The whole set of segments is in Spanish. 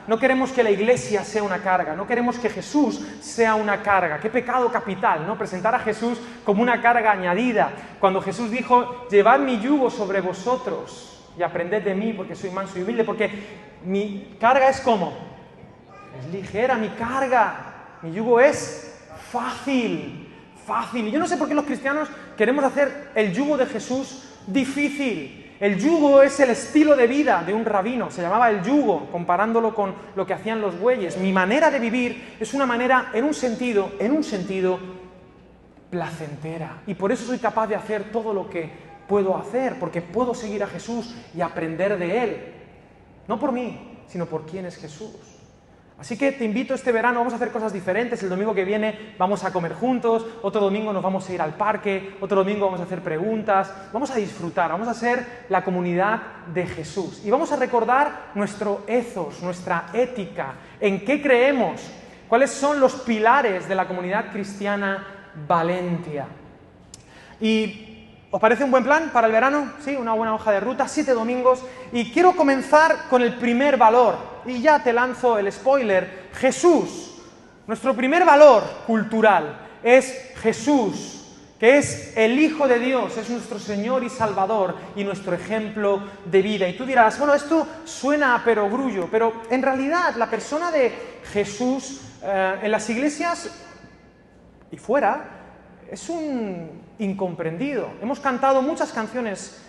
No queremos que la iglesia sea una carga, no queremos que Jesús sea una carga. Qué pecado capital, ¿no? Presentar a Jesús como una carga añadida. Cuando Jesús dijo, llevad mi yugo sobre vosotros y aprended de mí porque soy manso y humilde, porque mi carga es como, es ligera mi carga, mi yugo es fácil. Y yo no sé por qué los cristianos queremos hacer el yugo de Jesús difícil. El yugo es el estilo de vida de un rabino, se llamaba el yugo, comparándolo con lo que hacían los bueyes. Mi manera de vivir es una manera, en un sentido, placentera. Y por eso soy capaz de hacer todo lo que puedo hacer, porque puedo seguir a Jesús y aprender de Él. No por mí, sino por quién es Jesús. Así que te invito este verano, vamos a hacer cosas diferentes. El domingo que viene vamos a comer juntos, otro domingo nos vamos a ir al parque, otro domingo vamos a hacer preguntas, vamos a disfrutar, vamos a ser la comunidad de Jesús. Y vamos a recordar nuestro ethos, nuestra ética, en qué creemos, cuáles son los pilares de la comunidad cristiana Valentia. Y ¿os parece un buen plan para el verano? Sí, una buena hoja de ruta, 7 domingos. Y quiero comenzar con el primer valor. Y ya te lanzo el spoiler. Jesús. Nuestro primer valor cultural es Jesús, que es el Hijo de Dios, es nuestro Señor y Salvador y nuestro ejemplo de vida. Y tú dirás, bueno, esto suena a perogrullo, pero en realidad la persona de Jesús en las iglesias y fuera es un incomprendido. Hemos cantado muchas canciones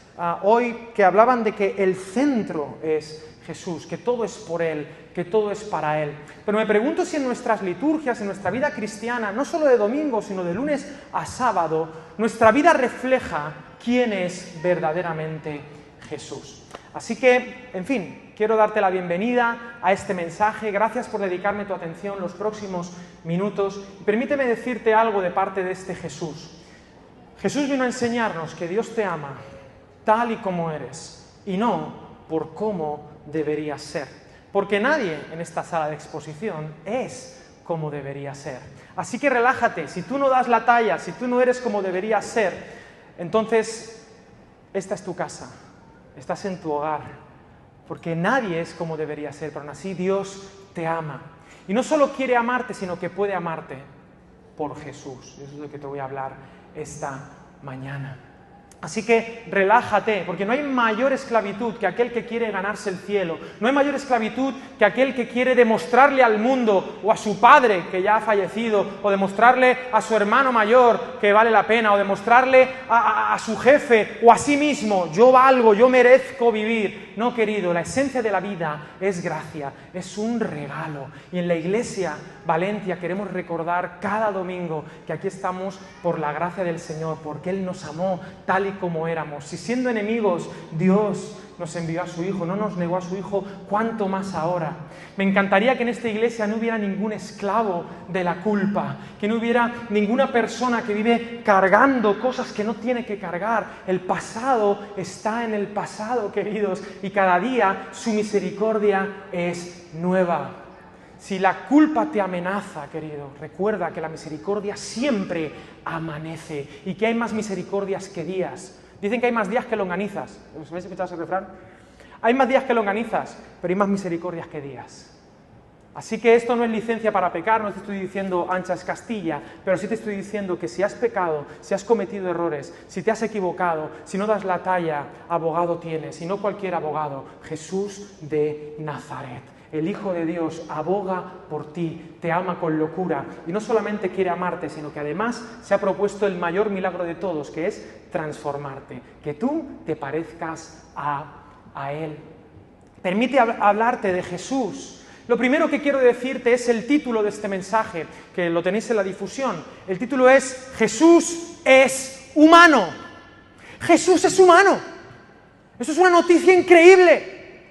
hoy que hablaban de que el centro es Jesús, que todo es por Él, que todo es para Él. Pero me pregunto si en nuestras liturgias, en nuestra vida cristiana, no solo de domingo, sino de lunes a sábado, nuestra vida refleja quién es verdaderamente Jesús. Así que, en fin, quiero darte la bienvenida a este mensaje. Gracias por dedicarme tu atención los próximos minutos. Permíteme decirte algo de parte de este Jesús. Jesús vino a enseñarnos que Dios te ama tal y como eres y no por cómo deberías ser. Porque nadie en esta sala de exposición es como debería ser. Así que relájate. Si tú no das la talla, si tú no eres como deberías ser, entonces esta es tu casa. Estás en tu hogar, porque nadie es como debería ser, pero aún así Dios te ama. Y no solo quiere amarte, sino que puede amarte por Jesús. Eso es lo que te voy a hablar esta mañana. Así que relájate, porque no hay mayor esclavitud que aquel que quiere ganarse el cielo. No hay mayor esclavitud que aquel que quiere demostrarle al mundo o a su padre que ya ha fallecido, o demostrarle a su hermano mayor que vale la pena, o demostrarle a su jefe o a sí mismo, yo valgo, yo merezco vivir. No, querido, la esencia de la vida es gracia, es un regalo. Y en la iglesia Valentia queremos recordar cada domingo que aquí estamos por la gracia del Señor, porque Él nos amó tal y como éramos. Si siendo enemigos Dios nos envió a su Hijo, no nos negó a su Hijo, ¿cuánto más ahora? Me encantaría que en esta iglesia no hubiera ningún esclavo de la culpa, que no hubiera ninguna persona que vive cargando cosas que no tiene que cargar. El pasado está en el pasado, queridos, y cada día su misericordia es nueva. Si la culpa te amenaza, querido, recuerda que la misericordia siempre amanece y que hay más misericordias que días. Dicen que hay más días que longanizas. ¿Os habéis escuchado ese refrán? Hay más días que longanizas, pero hay más misericordias que días. Así que esto no es licencia para pecar, no te estoy diciendo ancha es Castilla, pero sí te estoy diciendo que si has pecado, si has cometido errores, si te has equivocado, si no das la talla, abogado tienes, y no cualquier abogado, Jesús de Nazaret. El Hijo de Dios aboga por ti, te ama con locura y no solamente quiere amarte, sino que además se ha propuesto el mayor milagro de todos, que es transformarte, que tú te parezcas a Él. Permite hablarte de Jesús. Lo primero que quiero decirte es el título de este mensaje, que lo tenéis en la difusión. El título es Jesús es humano. Jesús es humano. Eso es una noticia increíble.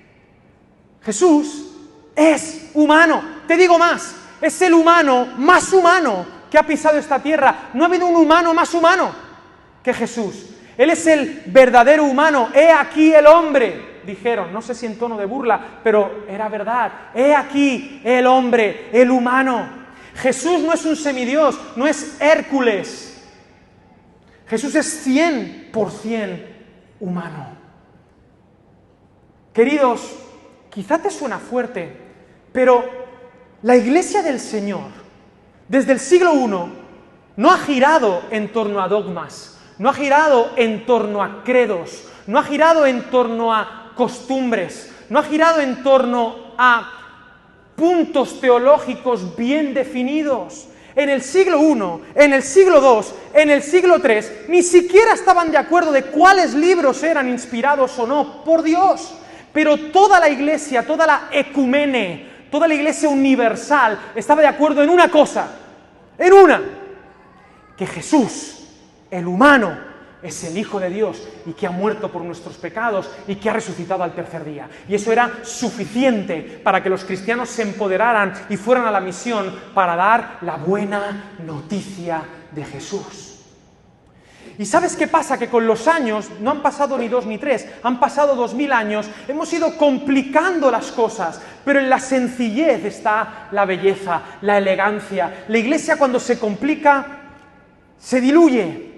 Jesús es humano. Te digo más, es el humano más humano que ha pisado esta tierra. No ha habido un humano más humano que Jesús. Él es el verdadero humano. He aquí el hombre, dijeron, no sé si en tono de burla, pero era verdad. He aquí el hombre, el humano. Jesús no es un semidios, no es Hércules. Jesús es 100% humano. Queridos, quizá te suena fuerte, Pero la Iglesia del Señor, desde el siglo I, no ha girado en torno a dogmas, no ha girado en torno a credos, no ha girado en torno a costumbres, no ha girado en torno a puntos teológicos bien definidos. En el siglo I, en el siglo II, en el siglo III, ni siquiera estaban de acuerdo de cuáles libros eran inspirados o no por Dios. Pero toda la Iglesia, toda la ecumene, toda la Iglesia universal estaba de acuerdo en una cosa, en una, que Jesús, el humano, es el Hijo de Dios y que ha muerto por nuestros pecados y que ha resucitado al tercer día. Y eso era suficiente para que los cristianos se empoderaran y fueran a la misión para dar la buena noticia de Jesús. ¿Y sabes qué pasa? Que con los años, no han pasado ni 2 ni 3, han pasado 2000 años, hemos ido complicando las cosas, pero en la sencillez está la belleza, la elegancia. La Iglesia, cuando se complica, se diluye.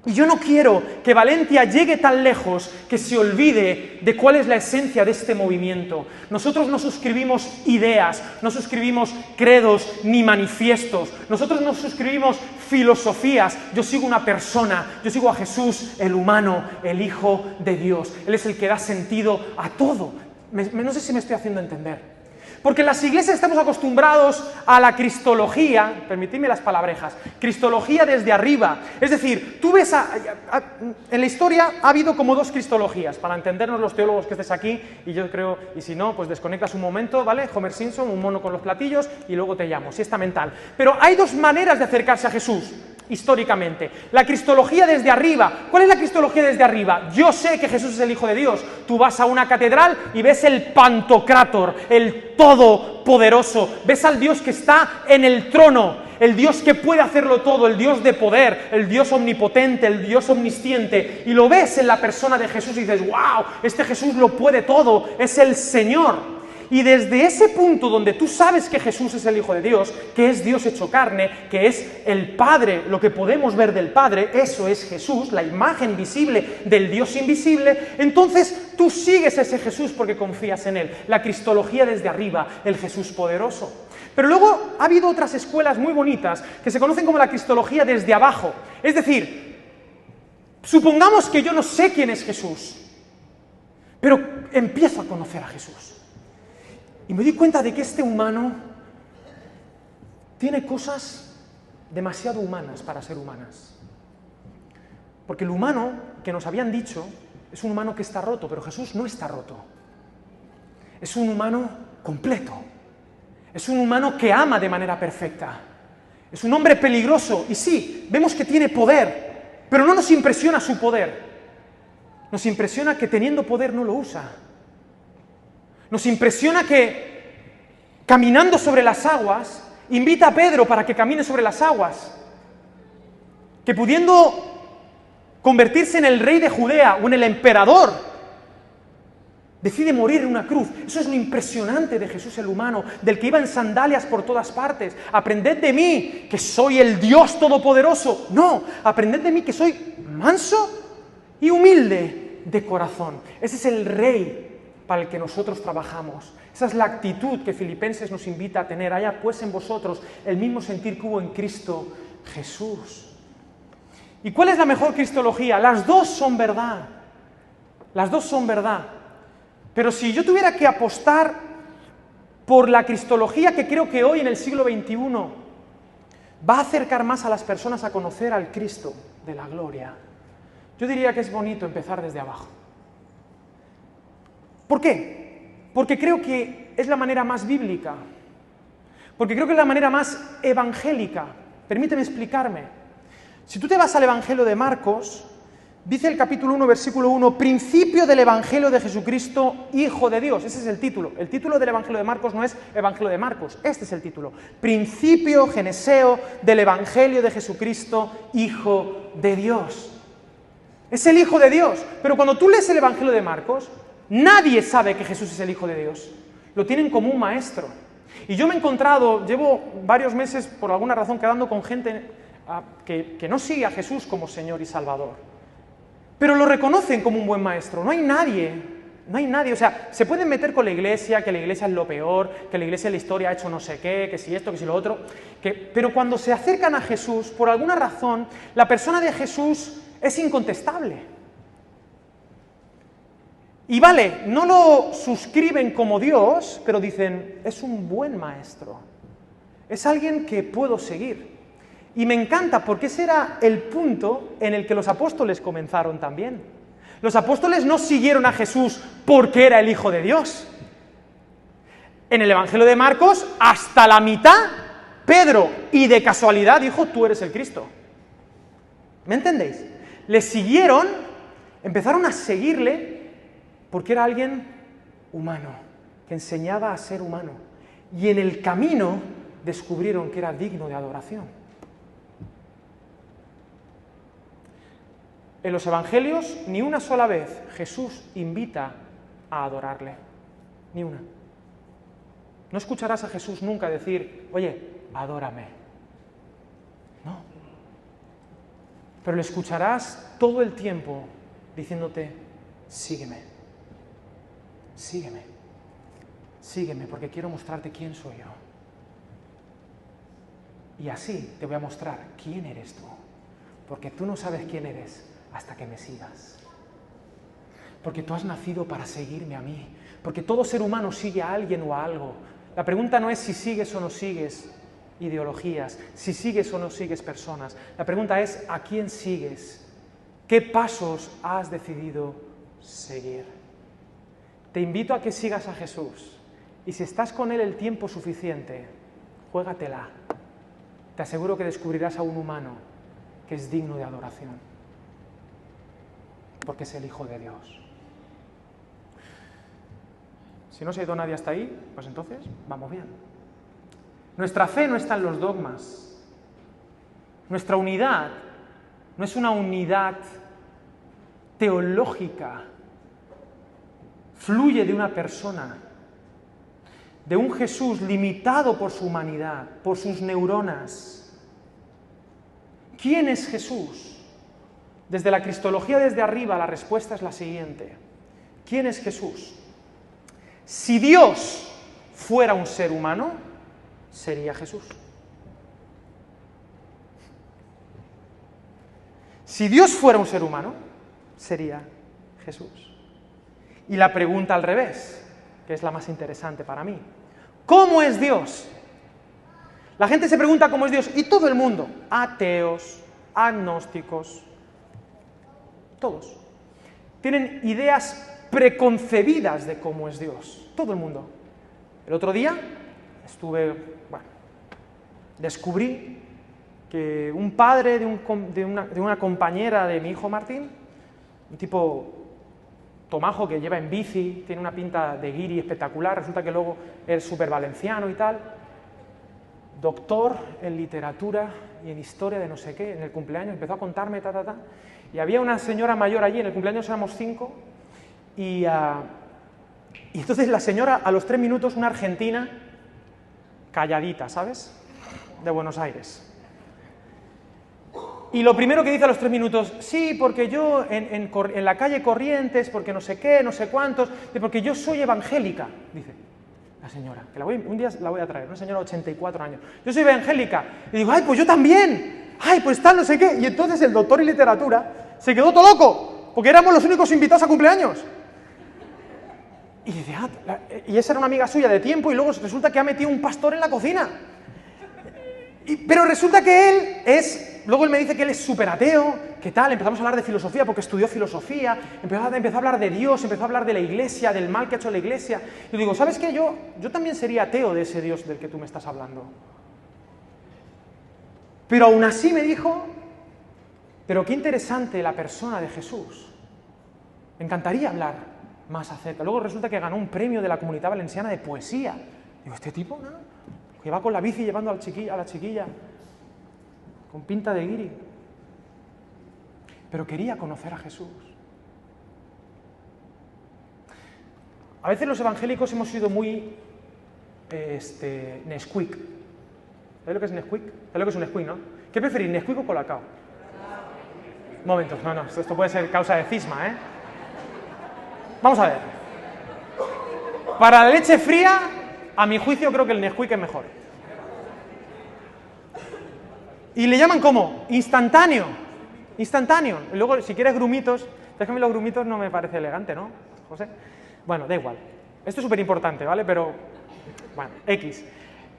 Y yo no quiero que Valentia llegue tan lejos que se olvide de cuál es la esencia de este movimiento. Nosotros no suscribimos ideas, no suscribimos credos ni manifiestos, nosotros no suscribimos filosofías. Yo sigo una persona, yo sigo a Jesús, el humano, el Hijo de Dios. Él es el que da sentido a todo. No sé si me estoy haciendo entender. Porque en las iglesias estamos acostumbrados a la cristología, permitidme las palabrejas, cristología desde arriba. Es decir, tú ves, en la historia ha habido como 2 cristologías, para entendernos los teólogos que estés aquí, y yo creo, y si no, pues desconectas un momento, ¿vale? Homer Simpson, un mono con los platillos, y luego te llamo, siesta mental. Pero hay 2 maneras de acercarse a Jesús, históricamente. La cristología desde arriba. ¿Cuál es la cristología desde arriba? Yo sé que Jesús es el Hijo de Dios. Tú vas a una catedral y ves el Pantocrátor, el Todopoderoso. Ves al Dios que está en el trono, el Dios que puede hacerlo todo, el Dios de poder, el Dios omnipotente, el Dios omnisciente. Y lo ves en la persona de Jesús y dices, ¡wow! Este Jesús lo puede todo, es el Señor. Y desde ese punto donde tú sabes que Jesús es el Hijo de Dios, que es Dios hecho carne, que es el Padre, lo que podemos ver del Padre, eso es Jesús, la imagen visible del Dios invisible, entonces tú sigues a ese Jesús porque confías en Él. La cristología desde arriba, el Jesús poderoso. Pero luego ha habido otras escuelas muy bonitas que se conocen como la cristología desde abajo. Es decir, supongamos que yo no sé quién es Jesús, pero empiezo a conocer a Jesús. Y me doy cuenta de que este humano tiene cosas demasiado humanas para ser humanas. Porque el humano que nos habían dicho es un humano que está roto, pero Jesús no está roto. Es un humano completo. Es un humano que ama de manera perfecta. Es un hombre peligroso. Y sí, vemos que tiene poder, pero no nos impresiona su poder. Nos impresiona que teniendo poder no lo usa. Nos impresiona que, caminando sobre las aguas, invita a Pedro para que camine sobre las aguas. Que pudiendo convertirse en el rey de Judea o en el emperador, decide morir en una cruz. Eso es lo impresionante de Jesús el humano, del que iba en sandalias por todas partes. Aprended de mí, que soy el Dios todopoderoso. No, aprended de mí, que soy manso y humilde de corazón. Ese es el rey para el que nosotros trabajamos. Esa es la actitud que Filipenses nos invita a tener. Haya pues en vosotros el mismo sentir que hubo en Cristo Jesús. ¿Y cuál es la mejor cristología? Las 2 son verdad. Las 2 son verdad. Pero si yo tuviera que apostar por la cristología que creo que hoy en el siglo XXI va a acercar más a las personas a conocer al Cristo de la gloria, yo diría que es bonito empezar desde abajo. ¿Por qué? Porque creo que es la manera más bíblica, porque creo que es la manera más evangélica. Permíteme explicarme. Si tú te vas al Evangelio de Marcos, dice el capítulo 1, versículo 1, principio del Evangelio de Jesucristo, Hijo de Dios. Ese es el título. El título del Evangelio de Marcos no es Evangelio de Marcos, este es el título. Principio, geneseo, del Evangelio de Jesucristo, Hijo de Dios. Es el Hijo de Dios. Pero cuando tú lees el Evangelio de Marcos, nadie sabe que Jesús es el Hijo de Dios. Lo tienen como un maestro. Y yo me he encontrado, llevo varios meses, por alguna razón, quedando con gente que no sigue a Jesús como Señor y Salvador. Pero lo reconocen como un buen maestro. No hay nadie No hay nadie, o sea, se pueden meter con la iglesia, que la iglesia es lo peor, que la iglesia en la historia ha hecho no sé qué, que si esto, que si lo otro, pero cuando se acercan a Jesús, por alguna razón, la persona de Jesús es incontestable. Y vale, no lo suscriben como Dios, pero dicen, es un buen maestro, es alguien que puedo seguir. Y me encanta porque ese era el punto en el que los apóstoles comenzaron también. Los apóstoles no siguieron a Jesús porque era el Hijo de Dios. En el Evangelio de Marcos, hasta la mitad, Pedro, y de casualidad, dijo, tú eres el Cristo. ¿Me entendéis? Le siguieron, empezaron a seguirle porque era alguien humano, que enseñaba a ser humano. Y en el camino descubrieron que era digno de adoración. En los evangelios, ni una sola vez Jesús invita a adorarle. Ni una. No escucharás a Jesús nunca decir, oye, adórame. No. Pero le escucharás todo el tiempo diciéndote, sígueme. Sígueme. Sígueme porque quiero mostrarte quién soy yo. Y así te voy a mostrar quién eres tú. Porque tú no sabes quién eres hasta que me sigas. Porque tú has nacido para seguirme a mí. Porque todo ser humano sigue a alguien o a algo. La pregunta no es si sigues o no sigues ideologías, si sigues o no sigues personas. La pregunta es ¿a quién sigues? ¿Qué pasos has decidido seguir? Te invito a que sigas a Jesús. Y si estás con Él el tiempo suficiente, juégatela. Te aseguro que descubrirás a un humano que es digno de adoración. Porque es el Hijo de Dios. Si no se ha ido nadie hasta ahí, pues entonces vamos bien. Nuestra fe no está en los dogmas. Nuestra unidad no es una unidad teológica. Fluye de una persona, de un Jesús limitado por su humanidad, por sus neuronas. ¿Quién es Jesús? Desde la cristología, desde arriba, la respuesta es la siguiente. ¿Quién es Jesús? Si Dios fuera un ser humano, sería Jesús. Si Dios fuera un ser humano, sería Jesús. Y la pregunta al revés, que es la más interesante para mí. ¿Cómo es Dios? La gente se pregunta cómo es Dios, y todo el mundo, ateos, agnósticos, todos, tienen ideas preconcebidas de cómo es Dios. Todo el mundo. El otro día descubrí que un padre de una compañera de mi hijo Martín, un tipo tomajo que lleva en bici, tiene una pinta de guiri espectacular, resulta que luego es súper valenciano y tal, doctor en literatura y en historia de no sé qué, en el cumpleaños empezó a contarme y había una señora mayor allí, en el cumpleaños éramos 5, y entonces la señora a los 3 minutos, una argentina, calladita, ¿sabes?, de Buenos Aires. Y lo primero que dice a los 3 minutos, sí, porque yo en la calle Corrientes, porque no sé qué, no sé cuántos, porque yo soy evangélica, dice la señora, que un día la voy a traer, una señora de 84 años. Yo soy evangélica. Y digo, ay, pues yo también. Ay, pues tal, no sé qué. Y entonces el doctor en literatura se quedó todo loco, porque éramos los únicos invitados a cumpleaños. Y dice, y esa era una amiga suya de tiempo, y luego resulta que ha metido un pastor en la cocina. Pero resulta que luego él me dice que él es súper ateo, que tal, empezamos a hablar de filosofía porque estudió filosofía, empezó a hablar de Dios, empezó a hablar de la iglesia, del mal que ha hecho la iglesia. Y yo digo, ¿sabes qué? Yo también sería ateo de ese Dios del que tú me estás hablando. Pero aún así me dijo, pero qué interesante la persona de Jesús. Me encantaría hablar más acerca. Luego resulta que ganó un premio de la Comunitat Valenciana de poesía. Digo, ¿este tipo, no? Que va con la bici llevando a la chiquilla con pinta de guiri. Pero quería conocer a Jesús. A veces los evangélicos hemos sido muy Nesquik. ¿Sabes lo que es Nesquik? ¿Sabes lo que es un Nesquik, no? ¿Qué preferís, Nesquik o Colacao? Momentos, no, esto puede ser causa de cisma, ¿eh? Vamos a ver. Para la leche fría, a mi juicio creo que el Nesquik es mejor. Y le llaman ¿cómo? Instantáneo. Instantáneo. Y luego, si quieres grumitos, déjame los grumitos, no me parece elegante, ¿no, José? Bueno, da igual. Esto es súper importante, ¿vale? Pero, bueno, X.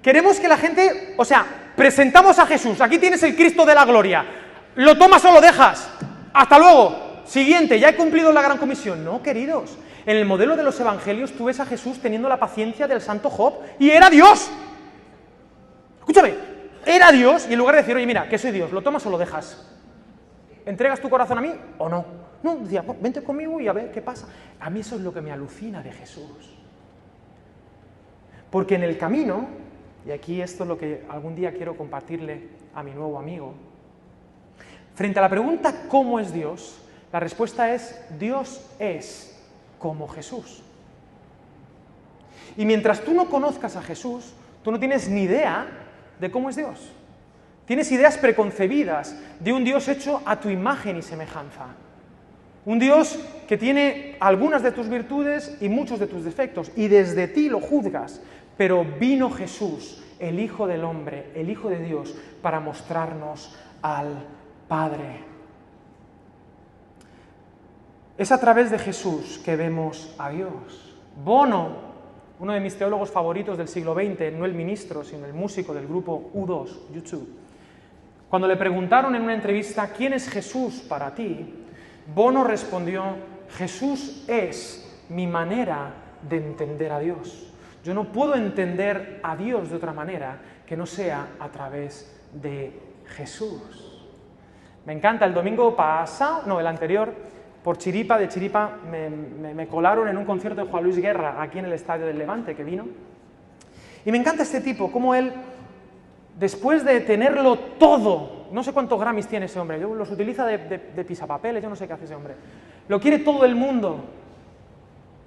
Queremos que la gente, o sea, presentamos a Jesús. Aquí tienes el Cristo de la gloria. ¿Lo tomas o lo dejas? Hasta luego. Siguiente, ya he cumplido la gran comisión. No, queridos. En el modelo de los evangelios tú ves a Jesús teniendo la paciencia del santo Job. Y era Dios. Escúchame. Era Dios, y en lugar de decir, oye, mira, que soy Dios, ¿lo tomas o lo dejas? ¿Entregas tu corazón a mí o no? No, decía, vente conmigo y a ver qué pasa. A mí eso es lo que me alucina de Jesús. Porque en el camino, y aquí esto es lo que algún día quiero compartirle a mi nuevo amigo, frente a la pregunta ¿cómo es Dios?, la respuesta es, Dios es como Jesús. Y mientras tú no conozcas a Jesús, tú no tienes ni idea de cómo es Dios. Tienes ideas preconcebidas de un Dios hecho a tu imagen y semejanza. Un Dios que tiene algunas de tus virtudes y muchos de tus defectos, y desde ti lo juzgas. Pero vino Jesús, el Hijo del Hombre, el Hijo de Dios, para mostrarnos al Padre. Es a través de Jesús que vemos a Dios. Bono, uno de mis teólogos favoritos del siglo XX, no el ministro, sino el músico del grupo U2, U2. Cuando le preguntaron en una entrevista, ¿quién es Jesús para ti?, Bono respondió, Jesús es mi manera de entender a Dios. Yo no puedo entender a Dios de otra manera que no sea a través de Jesús. Me encanta, el domingo pasado, no, el anterior, por chiripa, de chiripa, me colaron en un concierto de Juan Luis Guerra, aquí en el Estadio del Levante, que vino. Y me encanta este tipo, cómo él, después de tenerlo todo, no sé cuántos Grammys tiene ese hombre, los utiliza de pisapapeles, yo no sé qué hace ese hombre, lo quiere todo el mundo,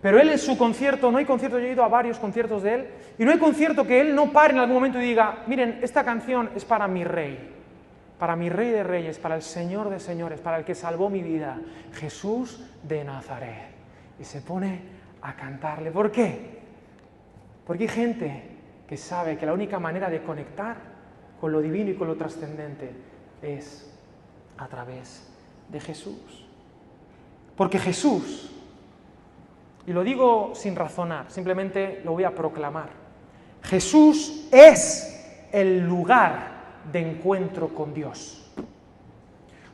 pero él en su concierto, no hay concierto, yo he ido a varios conciertos de él, y no hay concierto que él no pare en algún momento y diga, miren, esta canción es para mi rey de reyes, para el Señor de señores, para el que salvó mi vida, Jesús de Nazaret. Y se pone a cantarle. ¿Por qué? Porque hay gente que sabe que la única manera de conectar con lo divino y con lo trascendente es a través de Jesús. Porque Jesús, y lo digo sin razonar, simplemente lo voy a proclamar, Jesús es el lugar de encuentro con Dios.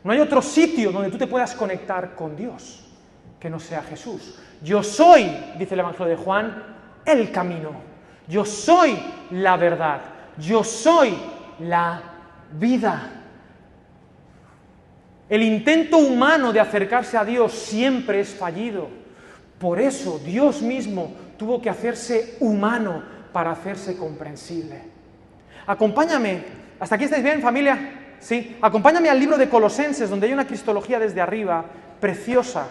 No hay otro sitio donde tú te puedas conectar con Dios que no sea Jesús. Yo soy, dice el Evangelio de Juan, el camino. Yo soy la verdad. Yo soy la vida. El intento humano de acercarse a Dios siempre es fallido. Por eso Dios mismo tuvo que hacerse humano para hacerse comprensible. Acompáñame. ¿Hasta aquí estáis bien, familia? Sí. Acompáñame al libro de Colosenses, donde hay una cristología desde arriba, preciosa.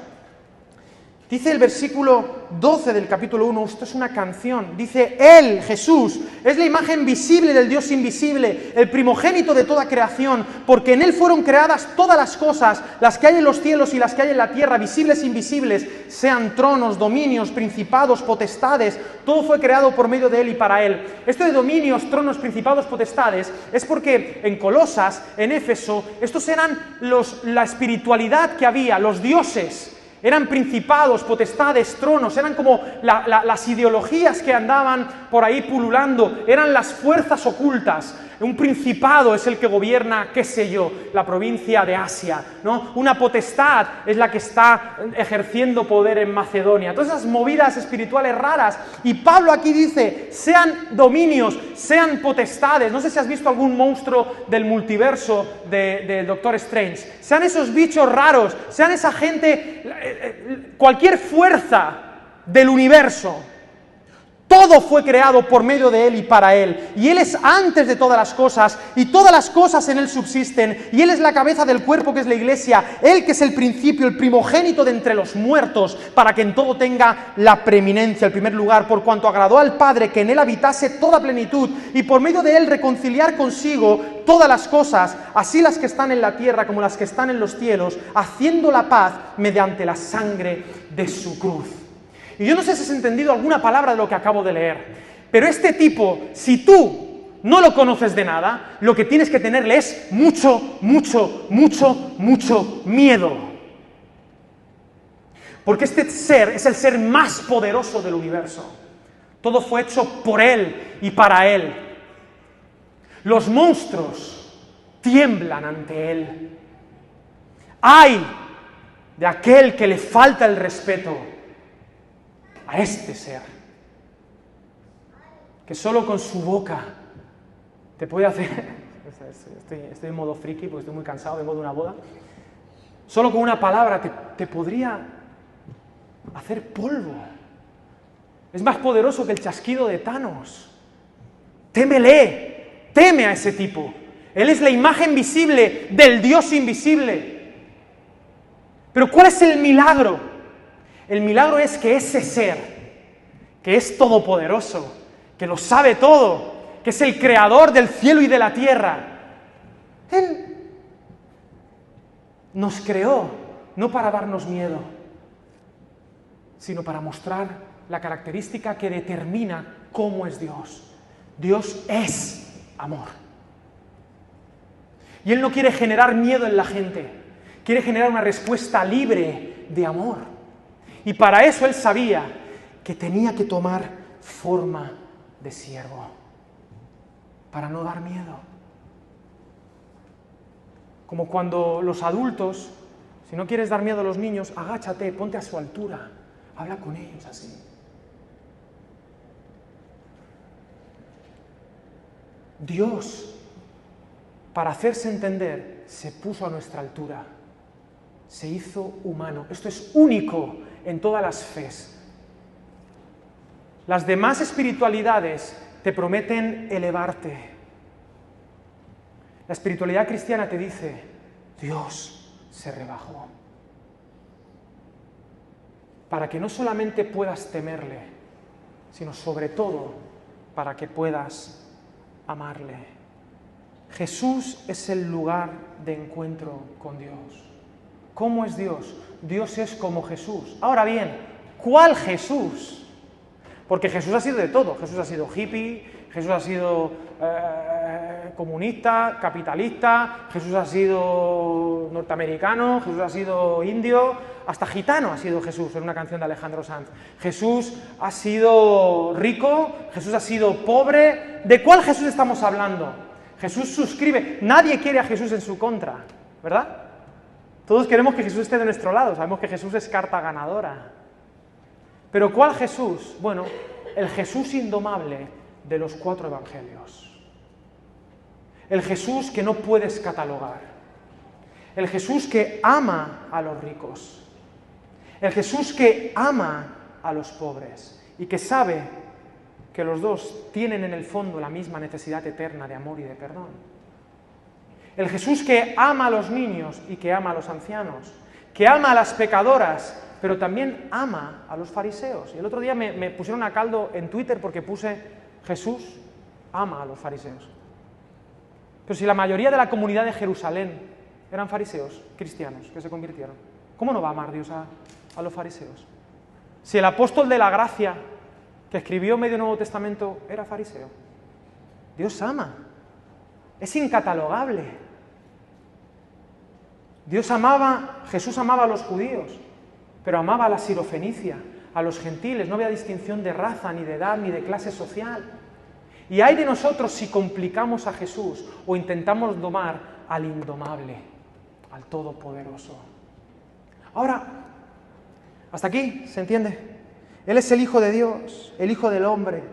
Dice el versículo 12 del capítulo 1, esto es una canción, dice, Él, Jesús, es la imagen visible del Dios invisible, el primogénito de toda creación, porque en Él fueron creadas todas las cosas, las que hay en los cielos y las que hay en la tierra, visibles e invisibles, sean tronos, dominios, principados, potestades, todo fue creado por medio de Él y para Él. Esto de dominios, tronos, principados, potestades, es porque en Colosas, en Éfeso, estos eran la espiritualidad que había, los dioses. Eran principados, potestades, tronos, eran como las ideologías que andaban por ahí pululando, eran las fuerzas ocultas. Un principado es el que gobierna, qué sé yo, la provincia de Asia, ¿no? Una potestad es la que está ejerciendo poder en Macedonia. Todas esas movidas espirituales raras. Y Pablo aquí dice, sean dominios, sean potestades. No sé si has visto algún monstruo del multiverso del Doctor Strange. Sean esos bichos raros, sean esa gente, cualquier fuerza del universo. Todo fue creado por medio de Él y para Él. Y Él es antes de todas las cosas, y todas las cosas en Él subsisten. Y Él es la cabeza del cuerpo que es la iglesia. Él que es el principio, el primogénito de entre los muertos, para que en todo tenga la preeminencia, el primer lugar, por cuanto agradó al Padre que en Él habitase toda plenitud, y por medio de Él reconciliar consigo todas las cosas, así las que están en la tierra como las que están en los cielos, haciendo la paz mediante la sangre de su cruz. Y yo no sé si has entendido alguna palabra de lo que acabo de leer, pero este tipo, si tú no lo conoces de nada, lo que tienes que tenerle es mucho, mucho, mucho, mucho miedo. Porque este ser es el ser más poderoso del universo. Todo fue hecho por Él y para Él. Los monstruos tiemblan ante Él. ¡Ay de aquel que le falta el respeto a este ser! Que solo con su boca te puede hacer... Estoy en modo friki porque estoy muy cansado, vengo de una boda. Solo con una palabra te podría hacer polvo. Es más poderoso que el chasquido de Thanos. Témele, teme a ese tipo. Él es la imagen visible del Dios invisible. Pero ¿cuál es el milagro? El milagro es que ese ser, que es todopoderoso, que lo sabe todo, que es el creador del cielo y de la tierra, Él nos creó no para darnos miedo, sino para mostrar la característica que determina cómo es Dios. Dios es amor. Y Él no quiere generar miedo en la gente, quiere generar una respuesta libre de amor. Y para eso Él sabía que tenía que tomar forma de siervo, para no dar miedo. Como cuando los adultos, si no quieres dar miedo a los niños, agáchate, ponte a su altura, habla con ellos así. Dios, para hacerse entender, se puso a nuestra altura, se hizo humano. Esto es único en todas las fes. Las demás espiritualidades te prometen elevarte. La espiritualidad cristiana te dice, Dios se rebajó. Para que no solamente puedas temerle, sino sobre todo para que puedas amarle. Jesús es el lugar de encuentro con Dios. ¿Cómo es Dios? Dios es como Jesús. Ahora bien, ¿cuál Jesús? Porque Jesús ha sido de todo. Jesús ha sido hippie, Jesús ha sido comunista, capitalista, Jesús ha sido norteamericano, Jesús ha sido indio, hasta gitano ha sido Jesús, en una canción de Alejandro Sanz. Jesús ha sido rico, Jesús ha sido pobre. ¿De cuál Jesús estamos hablando? Jesús suscribe. Nadie quiere a Jesús en su contra, ¿verdad? Todos queremos que Jesús esté de nuestro lado, sabemos que Jesús es carta ganadora. Pero ¿cuál Jesús? Bueno, el Jesús indomable de los 4 evangelios. El Jesús que no puedes catalogar. El Jesús que ama a los ricos. El Jesús que ama a los pobres y que sabe que los dos tienen en el fondo la misma necesidad eterna de amor y de perdón. El Jesús que ama a los niños y que ama a los ancianos, que ama a las pecadoras, pero también ama a los fariseos. Y el otro día me pusieron a caldo en Twitter porque puse Jesús ama a los fariseos. Pero si la mayoría de la comunidad de Jerusalén eran fariseos, cristianos, que se convirtieron, ¿cómo no va a amar Dios a los fariseos? Si el apóstol de la gracia que escribió medio Nuevo Testamento era fariseo. Dios ama. Es incatalogable. Jesús amaba a los judíos, pero amaba a la sirofenicia, a los gentiles. No había distinción de raza, ni de edad, ni de clase social. Y hay de nosotros si complicamos a Jesús o intentamos domar al indomable, al todopoderoso. Ahora, hasta aquí, ¿se entiende? Él es el Hijo de Dios, el Hijo del hombre.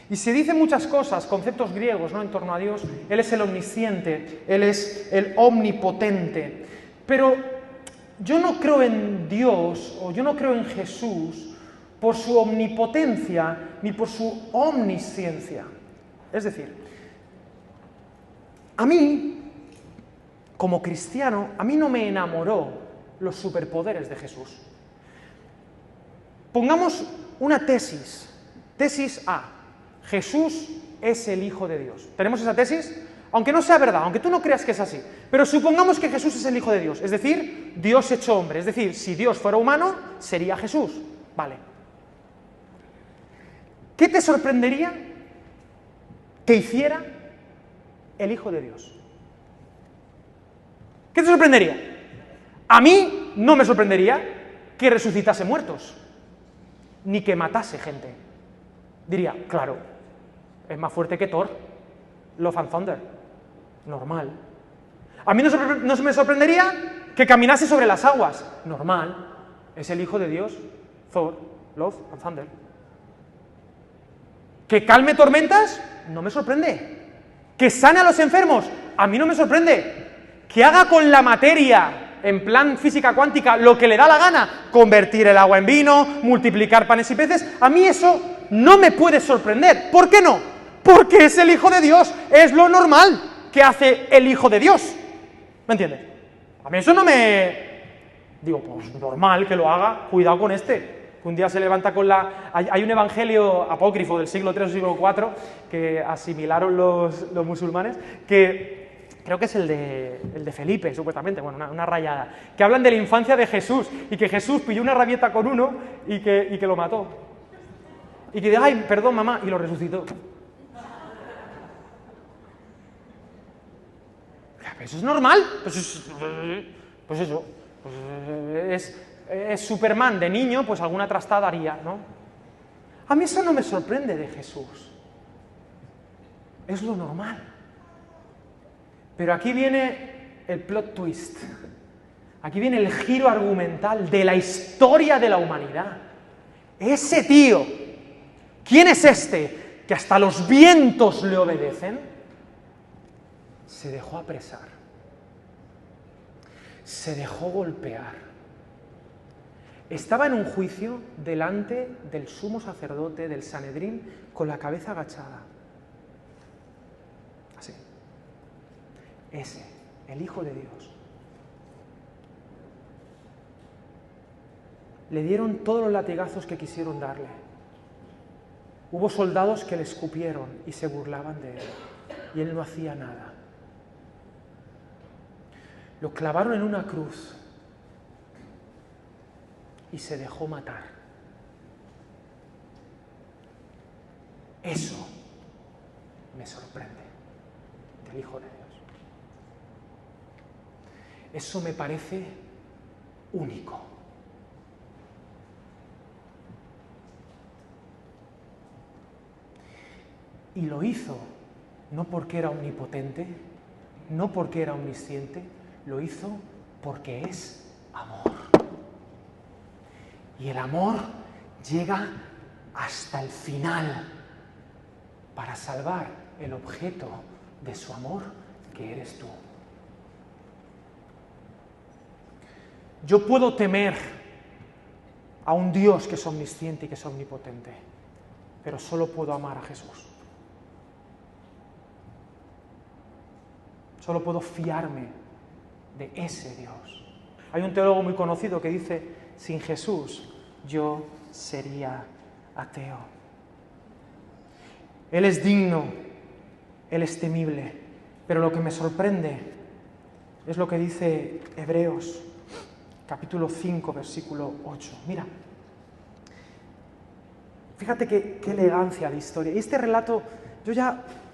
Y se dicen muchas cosas, conceptos griegos, ¿no?, en torno a Dios. Él es el omnisciente, Él es el omnipotente. Pero yo no creo en Dios, o yo no creo en Jesús, por su omnipotencia, ni por su omnisciencia. Es decir, a mí, como cristiano, a mí no me enamoró los superpoderes de Jesús. Pongamos una tesis. Tesis A. Jesús es el Hijo de Dios. ¿Tenemos esa tesis? Aunque no sea verdad, aunque tú no creas que es así. Pero supongamos que Jesús es el Hijo de Dios. Es decir, Dios hecho hombre. Es decir, si Dios fuera humano, sería Jesús. Vale. ¿Qué te sorprendería que hiciera el Hijo de Dios? ¿Qué te sorprendería? A mí no me sorprendería que resucitase muertos, ni que matase gente. Diría, claro, es más fuerte que Thor, Love and Thunder, normal. A mí no me sorprendería que caminase sobre las aguas, normal, es el Hijo de Dios, Thor, Love and Thunder. Que calme tormentas, no me sorprende. Que sane a los enfermos, a mí no me sorprende. Que haga con la materia, en plan física cuántica, lo que le da la gana, convertir el agua en vino, multiplicar panes y peces, a mí eso no me puede sorprender. ¿Por qué no? Porque es el Hijo de Dios, es lo normal que hace el Hijo de Dios. ¿Me entiendes? A mí eso no me... Digo, pues normal que lo haga, cuidado con este. Un día se levanta con la... Hay un evangelio apócrifo del siglo III o siglo IV que asimilaron los musulmanes, que creo que es el de Felipe, supuestamente, bueno, una rayada, que hablan de la infancia de Jesús, y que Jesús pilló una rabieta con uno y que lo mató. Y que dice, ay, perdón mamá, y lo resucitó. ¿Eso es normal? Pues eso, es Superman de niño, pues alguna trastada haría, ¿no? A mí eso no me sorprende de Jesús. Es lo normal. Pero aquí viene el plot twist. Aquí viene el giro argumental de la historia de la humanidad. Ese tío, ¿quién es este? Que hasta los vientos le obedecen. Se dejó apresar. Se dejó golpear. Estaba en un juicio delante del sumo sacerdote del Sanedrín con la cabeza agachada. Así. Ese, el Hijo de Dios. Le dieron todos los latigazos que quisieron darle. Hubo soldados que le escupieron y se burlaban de él. Y él no hacía nada. Lo clavaron en una cruz y se dejó matar. Eso me sorprende del Hijo de Dios. Eso me parece único. Y lo hizo no porque era omnipotente, no porque era omnisciente, lo hizo porque es amor. Y el amor llega hasta el final para salvar el objeto de su amor, que eres tú. Yo puedo temer a un Dios que es omnisciente y que es omnipotente, pero solo puedo amar a Jesús. Solo puedo fiarme de ese Dios. Hay un teólogo muy conocido que dice, sin Jesús yo sería ateo. Él es digno, Él es temible, pero lo que me sorprende es lo que dice Hebreos, capítulo 5, versículo 8. Mira, fíjate qué elegancia de historia. Y este relato,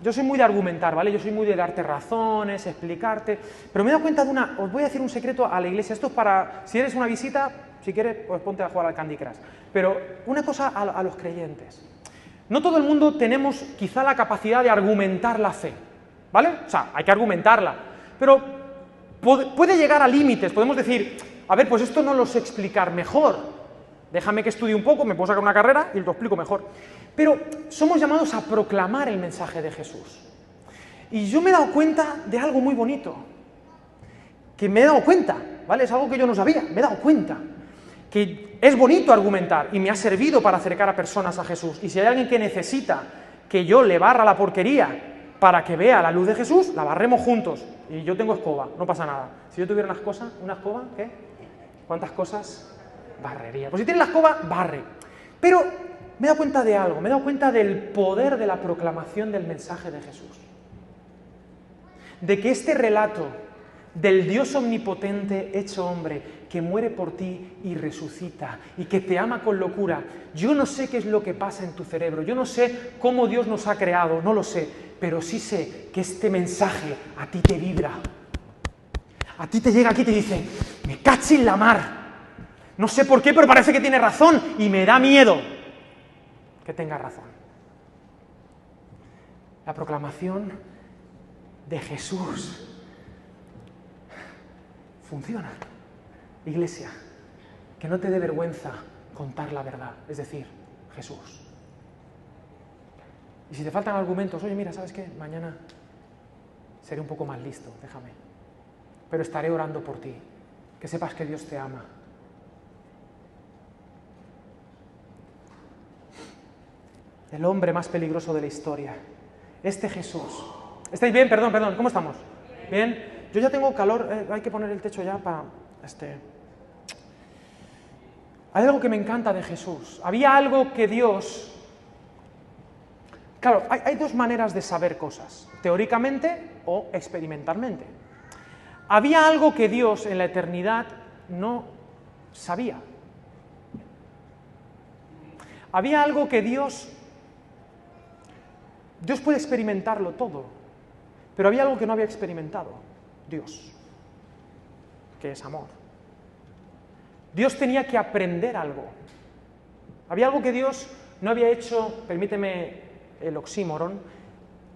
yo soy muy de argumentar, ¿vale? Yo soy muy de darte razones, explicarte, pero me he dado cuenta de os voy a decir un secreto a la iglesia. Esto es para, si eres una visita, si quieres, pues ponte a jugar al Candy Crush. Pero una cosa a los creyentes. No todo el mundo tenemos quizá la capacidad de argumentar la fe, ¿vale? O sea, hay que argumentarla, pero puede llegar a límites. Podemos decir, a ver, pues esto no lo sé explicar mejor. Déjame que estudie un poco, me puedo sacar una carrera y lo explico mejor. Pero somos llamados a proclamar el mensaje de Jesús. Y yo me he dado cuenta de algo muy bonito. Que me he dado cuenta, ¿vale? Es algo que yo no sabía, me he dado cuenta. Que es bonito argumentar y me ha servido para acercar a personas a Jesús. Y si hay alguien que necesita que yo le barra la porquería para que vea la luz de Jesús, la barremos juntos. Y yo tengo escoba, no pasa nada. Si yo tuviera una escoba, ¿qué? ¿Cuántas cosas barrería? Pues si tienes la escoba, barre. Pero me he dado cuenta de algo, me he dado cuenta del poder de la proclamación del mensaje de Jesús. De que este relato del Dios omnipotente hecho hombre, que muere por ti y resucita, y que te ama con locura. Yo no sé qué es lo que pasa en tu cerebro, yo no sé cómo Dios nos ha creado, no lo sé, pero sí sé que este mensaje a ti te vibra. A ti te llega aquí y te dice, me cachi en la mar. No sé por qué, pero parece que tiene razón y me da miedo que tenga razón. La proclamación de Jesús funciona. Iglesia, que no te dé vergüenza contar la verdad, es decir, Jesús. Y si te faltan argumentos, oye, mira, ¿sabes qué? Mañana seré un poco más listo, déjame. Pero estaré orando por ti, que sepas que Dios te ama. El hombre más peligroso de la historia, este Jesús. ¿Estáis bien? Perdón, ¿cómo estamos? ¿Bien? Yo ya tengo calor, hay que poner el techo ya para... Hay algo que me encanta de Jesús. Había algo que Dios... Claro, hay dos maneras de saber cosas, teóricamente o experimentalmente. Había algo que Dios en la eternidad no sabía. Había algo que Dios puede experimentarlo todo, pero había algo que no había experimentado, Dios, que es amor. Dios tenía que aprender algo. Había algo que Dios no había hecho, permíteme el oxímoron,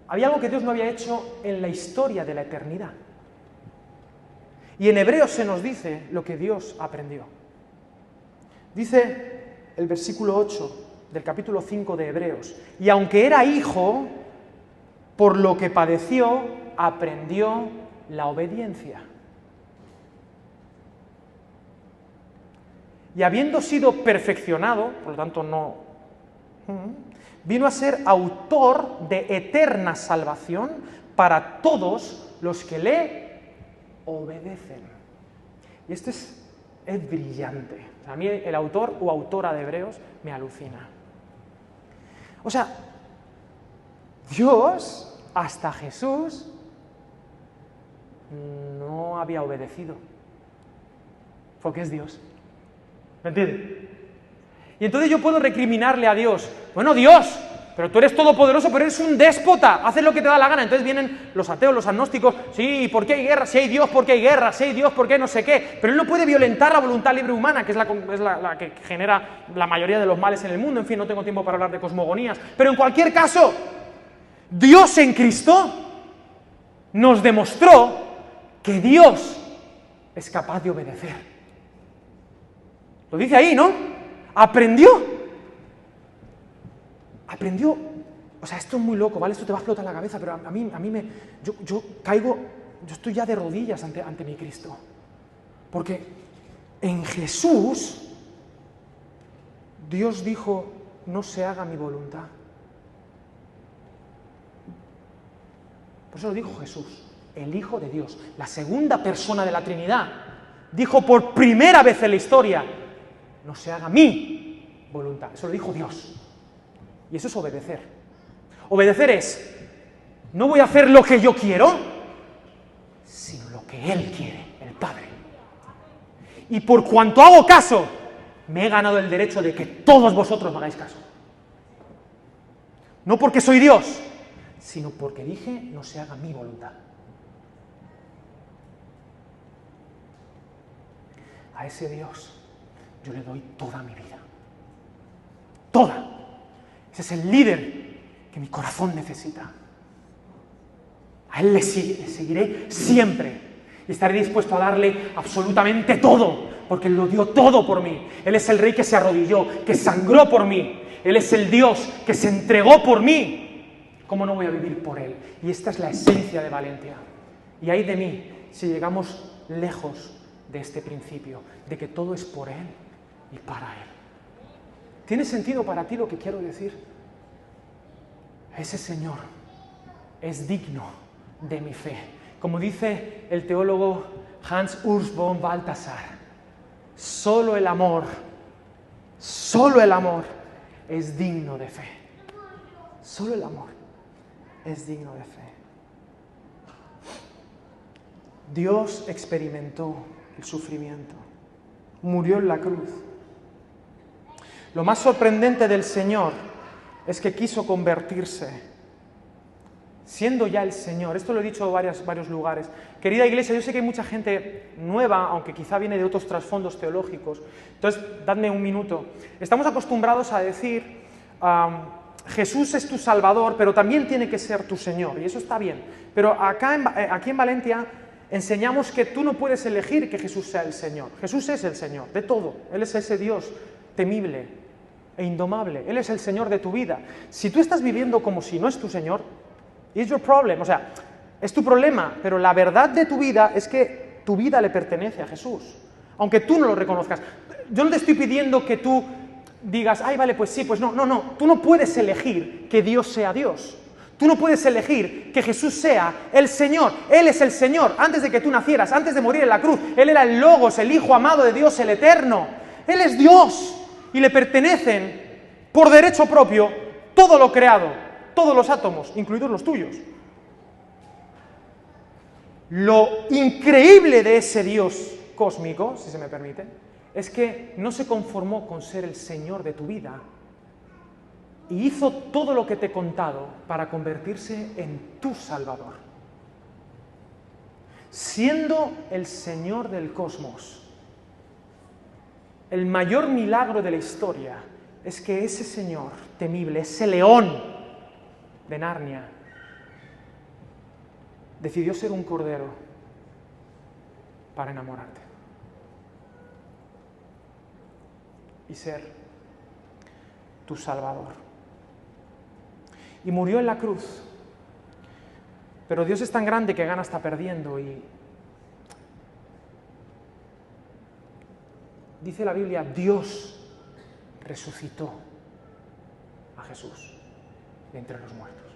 había algo que Dios no había hecho en la historia de la eternidad. Y en Hebreos se nos dice lo que Dios aprendió. Dice el versículo 8 del capítulo 5 de Hebreos, y aunque era hijo, por lo que padeció, aprendió la obediencia. Y habiendo sido perfeccionado, por lo tanto no, vino a ser autor de eterna salvación para todos los que le obedecen. Y esto es brillante. A mí el autor o autora de Hebreos me alucina. O sea, Dios, hasta Jesús, no había obedecido, porque es Dios. ¿Me entiendes? Y entonces yo puedo recriminarle a Dios, bueno, Dios, pero tú eres todopoderoso, pero eres un déspota, haces lo que te da la gana. Entonces vienen los ateos, los agnósticos, sí, ¿por qué hay guerra? Si hay Dios, ¿por qué hay guerra? Si hay Dios, ¿por qué no sé qué? Pero Él no puede violentar la voluntad libre humana, que es la que genera la mayoría de los males en el mundo. En fin, no tengo tiempo para hablar de cosmogonías. Pero en cualquier caso, Dios en Cristo nos demostró que Dios es capaz de obedecer. Lo dice ahí, ¿no? Aprendió, o sea, esto es muy loco, ¿vale? Esto te va a explotar la cabeza, pero a mí yo estoy ya de rodillas ante mi Cristo. Porque en Jesús, Dios dijo, no se haga mi voluntad. Por eso lo dijo Jesús, el Hijo de Dios, la segunda persona de la Trinidad. Dijo por primera vez en la historia, no se haga mi voluntad. Eso lo dijo Dios. Y eso es obedecer. Obedecer es, no voy a hacer lo que yo quiero, sino lo que Él quiere, el Padre. Y por cuanto hago caso, me he ganado el derecho de que todos vosotros me hagáis caso. No porque soy Dios, sino porque dije, no se haga mi voluntad. A ese Dios yo le doy toda mi vida. Toda. Ese es el líder que mi corazón necesita. A Él le seguiré siempre. Y estaré dispuesto a darle absolutamente todo, porque Él lo dio todo por mí. Él es el Rey que se arrodilló, que sangró por mí. Él es el Dios que se entregó por mí. ¿Cómo no voy a vivir por Él? Y esta es la esencia de valentía. Y ay de mí si llegamos lejos de este principio, de que todo es por Él y para Él. ¿Tiene sentido para ti lo que quiero decir? Ese Señor es digno de mi fe. Como dice el teólogo Hans Urs von Balthasar, solo el amor es digno de fe. Solo el amor es digno de fe. Dios experimentó el sufrimiento, murió en la cruz. Lo más sorprendente del Señor es que quiso convertirse, siendo ya el Señor. Esto lo he dicho en varios lugares. Querida iglesia, yo sé que hay mucha gente nueva, aunque quizá viene de otros trasfondos teológicos. Entonces, dadme un minuto. Estamos acostumbrados a decir, Jesús es tu Salvador, pero también tiene que ser tu Señor, y eso está bien. Pero aquí en Valencia enseñamos que tú no puedes elegir que Jesús sea el Señor. Jesús es el Señor de todo. Él es ese Dios temible e indomable. Él es el Señor de tu vida. Si tú estás viviendo como si no es tu Señor, it's your problem, o sea, es tu problema, pero la verdad de tu vida es que tu vida le pertenece a Jesús, aunque tú no lo reconozcas. Yo no te estoy pidiendo que tú digas, ay, vale, pues sí, pues no, tú no puedes elegir que Dios sea Dios. Tú no puedes elegir que Jesús sea el Señor. Él es el Señor. Antes de que tú nacieras, antes de morir en la cruz, Él era el Logos, el Hijo amado de Dios, el Eterno. Él es Dios y le pertenecen por derecho propio todo lo creado, todos los átomos, incluidos los tuyos. Lo increíble de ese Dios cósmico, si se me permite, es que no se conformó con ser el Señor de tu vida, y hizo todo lo que te he contado para convertirse en tu Salvador. Siendo el Señor del cosmos, el mayor milagro de la historia es que ese Señor temible, ese león de Narnia, decidió ser un cordero para enamorarte y ser tu Salvador. Y murió en la cruz. Pero Dios es tan grande que gana hasta perdiendo, y dice la Biblia, Dios resucitó a Jesús de entre los muertos.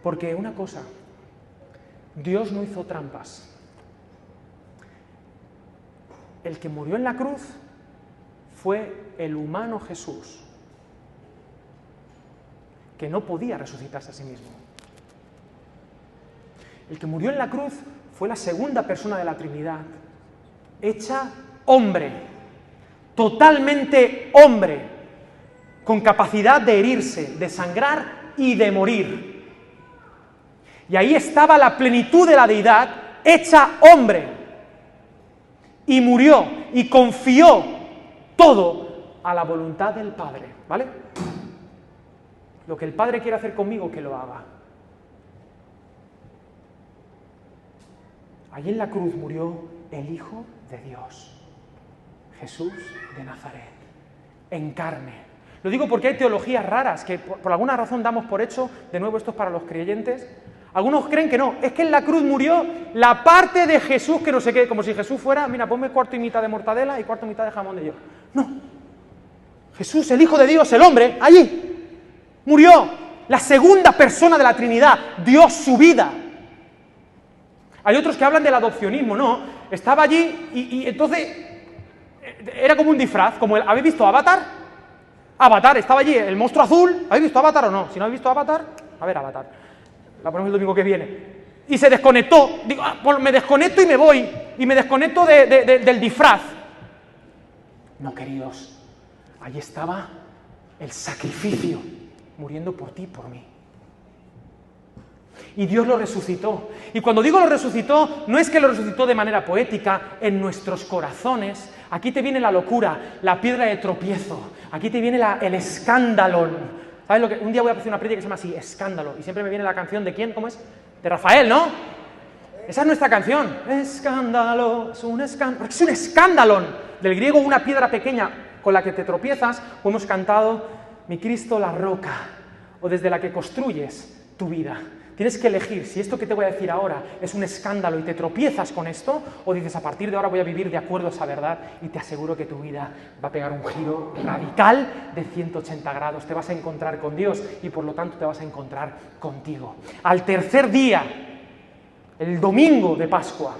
Porque una cosa, Dios no hizo trampas. El que murió en la cruz fue el humano Jesús, que no podía resucitarse a sí mismo. El que murió en la cruz fue la segunda persona de la Trinidad, hecha hombre, totalmente hombre, con capacidad de herirse, de sangrar y de morir. Y ahí estaba la plenitud de la deidad, hecha hombre, y murió, y confió todo a la voluntad del Padre, ¿vale? Lo que el Padre quiere hacer conmigo, que lo haga. Allí en la cruz murió el Hijo de Dios, Jesús de Nazaret, en carne. Lo digo porque hay teologías raras que por alguna razón damos por hecho, de nuevo esto es para los creyentes. Algunos creen que no, es que en la cruz murió la parte de Jesús que no sé qué, como si Jesús fuera, mira, ponme cuarto y mitad de mortadela y cuarto y mitad de jamón de york. No, Jesús, el Hijo de Dios, el hombre, allí murió, la segunda persona de la Trinidad, dio su vida. Hay otros que hablan del adopcionismo, no, estaba allí y entonces era como un disfraz, como ¿habéis visto Avatar? Avatar, estaba allí el monstruo azul, ¿habéis visto Avatar o no? Si no habéis visto Avatar, a ver Avatar, la ponemos el domingo que viene. Y se desconectó, digo, pues me desconecto y me voy, y me desconecto del disfraz. No, queridos, allí estaba el sacrificio, muriendo por ti y por mí. Y Dios lo resucitó. Y cuando digo lo resucitó, no es que lo resucitó de manera poética en nuestros corazones. Aquí te viene la locura, la piedra de tropiezo. Aquí te viene el escándalo. ¿Sabes lo que? Un día voy a hacer una prédica que se llama así, Escándalo. Y siempre me viene la canción de ¿quién? ¿Cómo es? De Rafael, ¿no? Esa es nuestra canción. Escándalo, es un escándalo. Porque es un escándalo. Del griego, una piedra pequeña con la que te tropiezas. O hemos cantado, mi Cristo, la roca. O desde la que construyes tu vida. Tienes que elegir si esto que te voy a decir ahora es un escándalo y te tropiezas con esto, o dices, a partir de ahora voy a vivir de acuerdo a esa verdad, y te aseguro que tu vida va a pegar un giro radical de 180 grados. Te vas a encontrar con Dios y por lo tanto te vas a encontrar contigo. Al tercer día, el domingo de Pascua,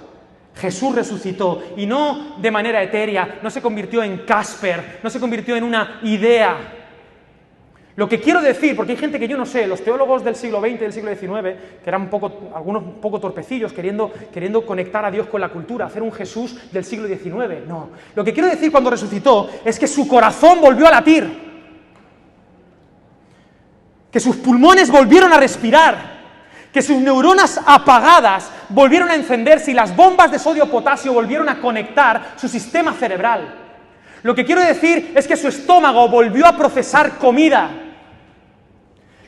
Jesús resucitó, y no de manera etérea, no se convirtió en Casper, no se convirtió en una idea. Lo que quiero decir, porque hay gente que yo no sé, los teólogos del siglo XX y del siglo XIX, que eran algunos un poco torpecillos, queriendo conectar a Dios con la cultura, hacer un Jesús del siglo XIX. No. Lo que quiero decir cuando resucitó es que su corazón volvió a latir, que sus pulmones volvieron a respirar, que sus neuronas apagadas volvieron a encenderse y las bombas de sodio-potasio volvieron a conectar su sistema cerebral. Lo que quiero decir es que su estómago volvió a procesar comida.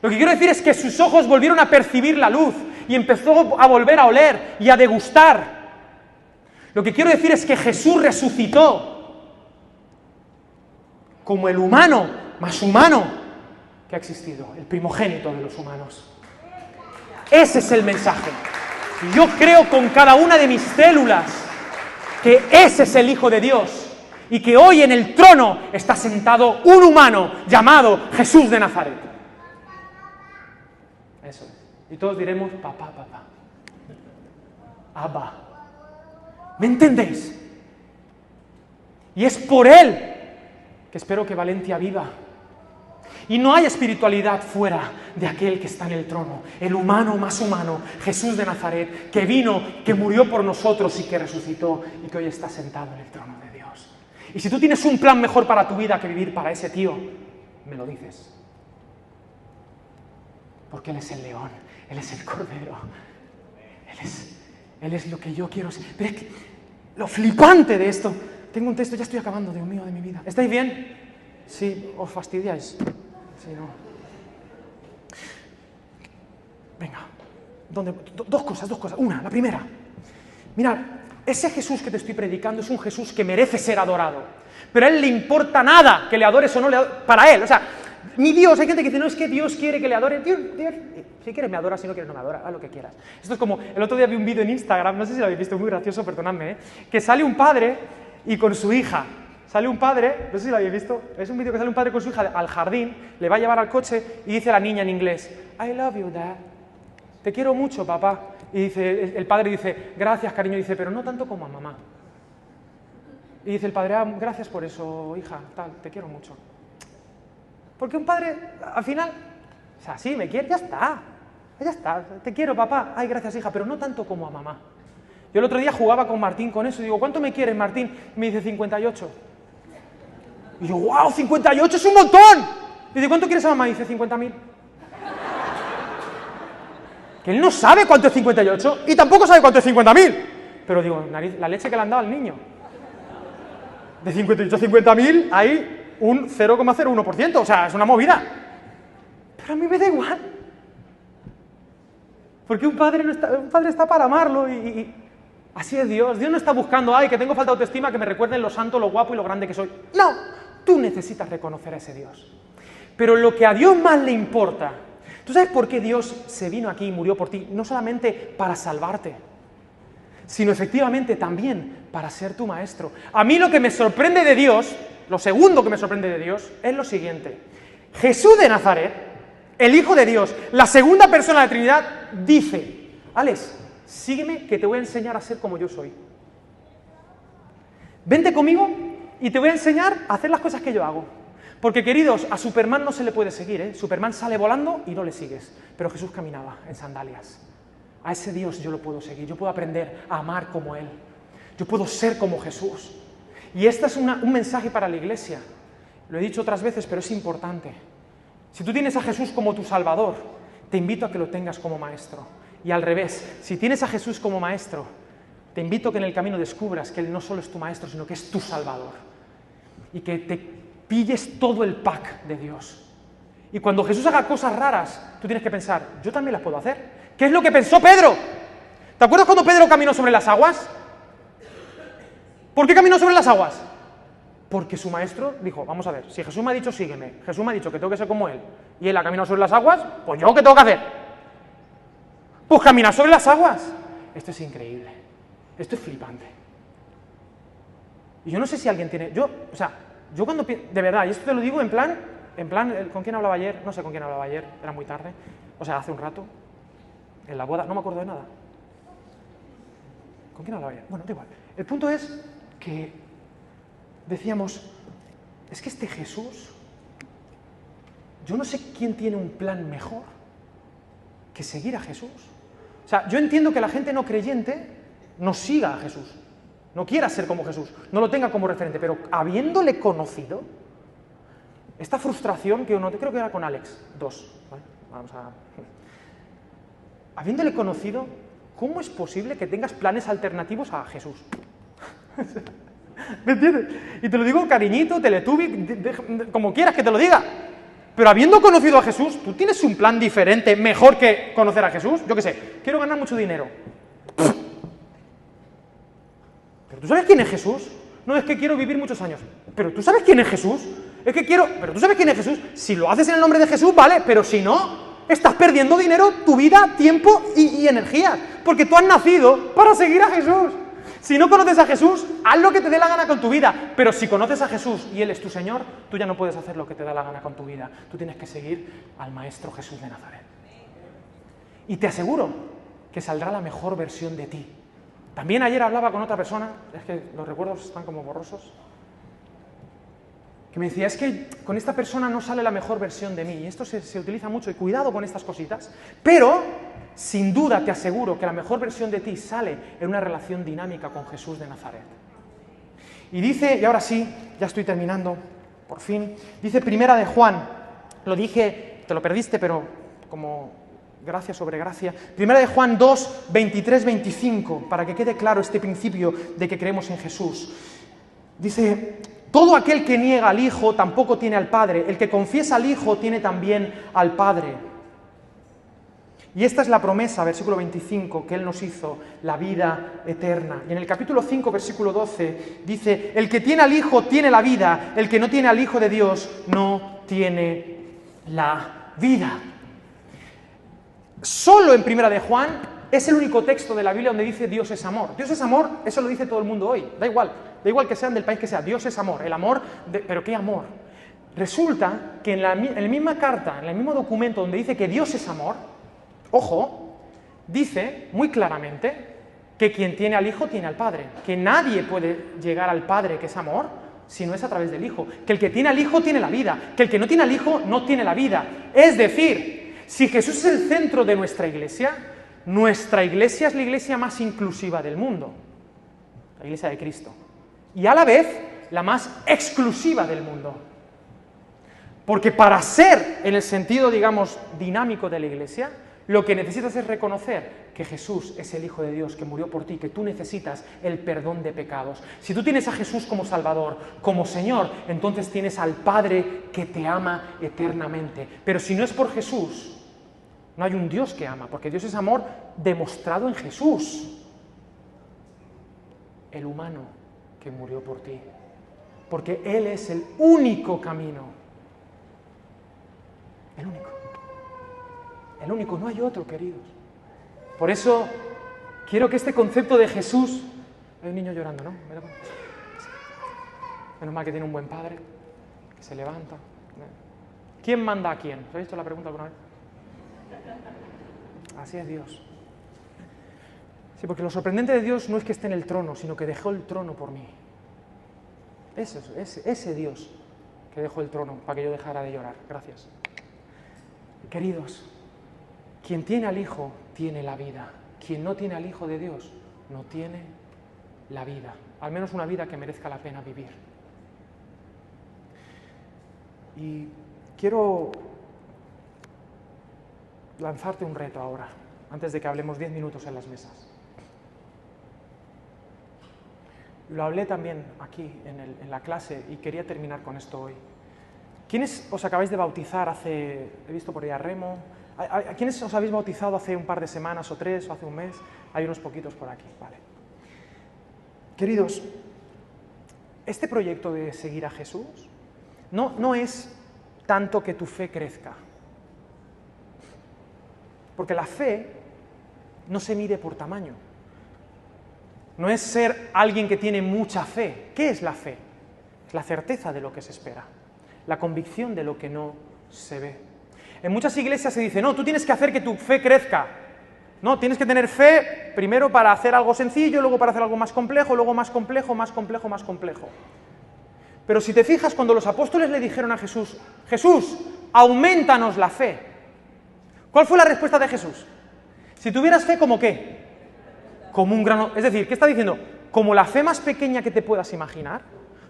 Lo que quiero decir es que sus ojos volvieron a percibir la luz y empezó a volver a oler y a degustar. Lo que quiero decir es que Jesús resucitó como el humano más humano que ha existido, el primogénito de los humanos. Ese es el mensaje. Y yo creo con cada una de mis células que ese es el Hijo de Dios y que hoy en el trono está sentado un humano llamado Jesús de Nazaret. Eso es. Y todos diremos, papá, papá. Abba. ¿Me entendéis? Y es por Él que espero que Valentia viva. Y no hay espiritualidad fuera de aquel que está en el trono, el humano más humano, Jesús de Nazaret, que vino, que murió por nosotros y que resucitó y que hoy está sentado en el trono de Dios. Y si tú tienes un plan mejor para tu vida que vivir para ese tío, me lo dices. Porque Él es el león, Él es el cordero, Él es lo que yo quiero ser. Pero es que lo flipante de esto, tengo un texto, ya estoy acabando, Dios mío, de mi vida. ¿Estáis bien? Sí, os fastidiáis. Sí, no. Venga, dos cosas. Una, la primera. Mirad, ese Jesús que te estoy predicando es un Jesús que merece ser adorado. Pero a Él le importa nada que le adores o no le adores. Para Él, o sea, mi Dios, hay gente que dice, no, es que Dios quiere que le adore. Dios, si quieres me adora, si no quieres no me adora, haz lo que quieras. Esto es como, el otro día vi un vídeo en Instagram, no sé si lo habéis visto, muy gracioso, perdonadme, que sale un padre y con su hija. Sale un padre, no sé si lo habéis visto, es un vídeo que sale un padre con su hija al jardín, le va a llevar al coche y dice a la niña en inglés, I love you, Dad. Te quiero mucho, papá. Y dice, el padre dice, gracias, cariño, dice, pero no tanto como a mamá. Y dice el padre, gracias por eso, hija, tal, te quiero mucho. Porque un padre, al final, o sea, sí, me quiere, ya está, te quiero, papá, ay, gracias, hija, pero no tanto como a mamá. Yo el otro día jugaba con Martín con eso, y digo, ¿cuánto me quieres, Martín? Y me dice 58. Y yo, wow, 58 es un montón. Y dice, ¿cuánto quieres a mamá? Y dice 50.000. Que él no sabe cuánto es 58 y tampoco sabe cuánto es 50.000. Pero digo, la leche que le han dado al niño. De 58 a 50.000 hay un 0,01%, o sea, es una movida. Pero a mí me da igual. Porque un padre está para amarlo y así es Dios. Dios no está buscando, ay, que tengo falta de autoestima, que me recuerden lo santo, lo guapo y lo grande que soy. No, tú necesitas reconocer a ese Dios. Pero lo que a Dios más le importa, ¿tú sabes por qué Dios se vino aquí y murió por ti? No solamente para salvarte, sino efectivamente también para ser tu maestro. A mí lo que me sorprende de Dios, lo segundo que me sorprende de Dios, es lo siguiente. Jesús de Nazaret, el Hijo de Dios, la segunda persona de la Trinidad, dice, Alex, sígueme que te voy a enseñar a ser como yo soy. Vente conmigo y te voy a enseñar a hacer las cosas que yo hago. Porque, queridos, a Superman no se le puede seguir, ¿eh? Superman sale volando y no le sigues. Pero Jesús caminaba en sandalias. A ese Dios yo lo puedo seguir, yo puedo aprender a amar como Él. Yo puedo ser como Jesús. Y este es un mensaje para la iglesia. Lo he dicho otras veces, pero es importante. Si tú tienes a Jesús como tu Salvador, te invito a que lo tengas como maestro. Y al revés, si tienes a Jesús como maestro, te invito a que en el camino descubras que Él no solo es tu maestro, sino que es tu Salvador. Y que te pilles todo el pack de Dios. Y cuando Jesús haga cosas raras, tú tienes que pensar, yo también las puedo hacer. ¿Qué es lo que pensó Pedro? ¿Te acuerdas cuando Pedro caminó sobre las aguas? ¿Por qué caminó sobre las aguas? Porque su maestro dijo, vamos a ver, si Jesús me ha dicho sígueme, Jesús me ha dicho que tengo que ser como Él, y Él ha caminado sobre las aguas, pues yo ¿qué tengo que hacer? Pues caminar sobre las aguas. Esto es increíble, esto es flipante. Y yo no sé si alguien tiene, yo cuando, de verdad, y esto te lo digo en plan, ¿con quién hablaba ayer? No sé con quién hablaba ayer, era muy tarde, o sea, hace un rato, en la boda, no me acuerdo de nada. ¿Con quién hablaba ayer? Bueno, da igual. El punto es que decíamos, es que este Jesús, yo no sé quién tiene un plan mejor que seguir a Jesús. O sea, yo entiendo que la gente no creyente no siga a Jesús, no quiera ser como Jesús, no lo tenga como referente, pero habiéndole conocido, esta frustración que uno, creo que era con Alex 2, ¿vale? Habiéndole conocido, ¿cómo es posible que tengas planes alternativos a Jesús? ¿Me entiendes? Y te lo digo cariñito, Teletubby, como quieras que te lo diga. Pero habiendo conocido a Jesús, ¿tú tienes un plan diferente, mejor que conocer a Jesús? Yo qué sé, quiero ganar mucho dinero. ¿Pero tú sabes quién es Jesús? No, es que quiero vivir muchos años. ¿Pero tú sabes quién es Jesús? Es que quiero... ¿Pero tú sabes quién es Jesús? Si lo haces en el nombre de Jesús, vale, pero si no, estás perdiendo dinero, tu vida, tiempo y energía. Porque tú has nacido para seguir a Jesús. Si no conoces a Jesús, haz lo que te dé la gana con tu vida. Pero si conoces a Jesús y Él es tu Señor, tú ya no puedes hacer lo que te da la gana con tu vida. Tú tienes que seguir al Maestro Jesús de Nazaret. Y te aseguro que saldrá la mejor versión de ti. También ayer hablaba con otra persona, es que los recuerdos están como borrosos, que me decía, es que con esta persona no sale la mejor versión de mí. Y esto se utiliza mucho, y cuidado con estas cositas. Pero, sin duda, te aseguro que la mejor versión de ti sale en una relación dinámica con Jesús de Nazaret. Y dice, y ahora sí, ya estoy terminando, por fin, dice Primera de Juan, lo dije, te lo perdiste, pero como gracia sobre gracia, Primera de Juan 2, 23, 25, para que quede claro este principio de que creemos en Jesús. Dice... Todo aquel que niega al Hijo tampoco tiene al Padre. El que confiesa al Hijo tiene también al Padre. Y esta es la promesa, versículo 25, que Él nos hizo, la vida eterna. Y en el capítulo 5, versículo 12, dice, el que tiene al Hijo tiene la vida, el que no tiene al Hijo de Dios no tiene la vida. Solo en Primera de Juan es el único texto de la Biblia donde dice Dios es amor. Dios es amor, eso lo dice todo el mundo hoy, da igual que sean del país que sea, Dios es amor, el amor, pero ¿qué amor? Resulta que en la misma carta, en el mismo documento donde dice que Dios es amor, ojo, dice muy claramente que quien tiene al Hijo tiene al Padre, que nadie puede llegar al Padre, que es amor, si no es a través del Hijo, que el que tiene al Hijo tiene la vida, que el que no tiene al Hijo no tiene la vida. Es decir, si Jesús es el centro de nuestra iglesia es la iglesia más inclusiva del mundo, la iglesia de Cristo, y a la vez la más exclusiva del mundo. Porque para ser, en el sentido, digamos, dinámico de la iglesia, lo que necesitas es reconocer que Jesús es el Hijo de Dios, que murió por ti, que tú necesitas el perdón de pecados. Si tú tienes a Jesús como Salvador, como Señor, entonces tienes al Padre que te ama eternamente. Pero si no es por Jesús, no hay un Dios que ama, porque Dios es amor demostrado en Jesús, el humano que murió por ti, porque Él es el único camino, el único, no hay otro, queridos. Por eso quiero que este concepto de Jesús, hay un niño llorando, ¿no? Menos mal que tiene un buen padre, que se levanta. ¿Quién manda a quién? ¿Os habéis visto la pregunta alguna vez? Así es Dios. Sí, porque lo sorprendente de Dios no es que esté en el trono, sino que dejó el trono por mí. Ese Dios que dejó el trono para que yo dejara de llorar. Gracias. Queridos, quien tiene al Hijo tiene la vida. Quien no tiene al Hijo de Dios no tiene la vida. Al menos una vida que merezca la pena vivir. Y quiero lanzarte un reto ahora, antes de que hablemos 10 minutos en las mesas. Lo hablé también aquí en la clase y quería terminar con esto hoy. ¿Quiénes os acabáis de bautizar hace, he visto por ahí a Remo, ¿quiénes os habéis bautizado hace un par de semanas o 3 o hace un mes? Hay unos poquitos por aquí, vale. Queridos, este proyecto de seguir a Jesús no es tanto que tu fe crezca. Porque la fe no se mide por tamaño. No es ser alguien que tiene mucha fe. ¿Qué es la fe? Es la certeza de lo que se espera, la convicción de lo que no se ve. En muchas iglesias se dice, no, tú tienes que hacer que tu fe crezca. No, tienes que tener fe primero para hacer algo sencillo, luego para hacer algo más complejo, luego más complejo, más complejo, más complejo. Pero si te fijas, cuando los apóstoles le dijeron a Jesús, Jesús, aumentanos la fe. ¿Cuál fue la respuesta de Jesús? Si tuvieras fe, ¿como qué? Como un grano. Es decir, ¿qué está diciendo? Como la fe más pequeña que te puedas imaginar.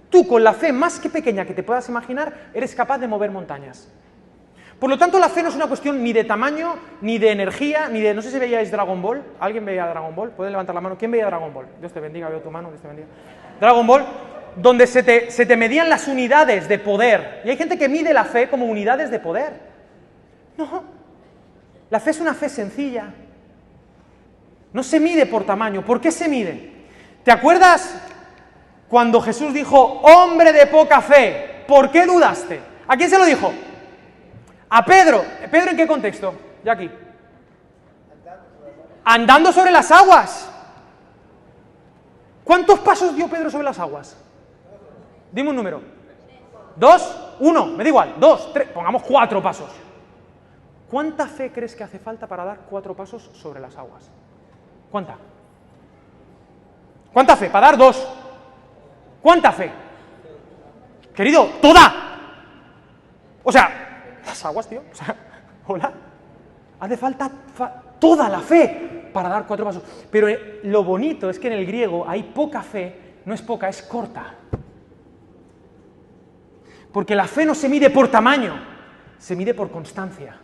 Tú, con la fe más que pequeña que te puedas imaginar, eres capaz de mover montañas. Por lo tanto, la fe no es una cuestión ni de tamaño, ni de energía, ni de... No sé si veíais Dragon Ball. ¿Alguien veía Dragon Ball? ¿Pueden levantar la mano? ¿Quién veía Dragon Ball? Dios te bendiga, veo tu mano, Dios te bendiga. Dragon Ball, donde se te medían las unidades de poder. Y hay gente que mide la fe como unidades de poder. No. La fe es una fe sencilla. No se mide por tamaño. ¿Por qué se mide? ¿Te acuerdas cuando Jesús dijo, hombre de poca fe? ¿Por qué dudaste? ¿A quién se lo dijo? A Pedro. ¿Pedro en qué contexto? Ya aquí. Andando sobre las aguas. ¿Cuántos pasos dio Pedro sobre las aguas? Dime un número. 2, 1, me da igual. 2, 3, pongamos 4 pasos. ¿Cuánta fe crees que hace falta para dar 4 pasos sobre las aguas? ¿Cuánta? ¿Cuánta fe? Para dar 2. ¿Cuánta fe? Querido, toda. O sea, las aguas, tío. O sea, hola. Hace falta toda la fe para dar 4 pasos. Pero lo bonito es que en el griego hay poca fe, no es poca, es corta. Porque la fe no se mide por tamaño, se mide por constancia.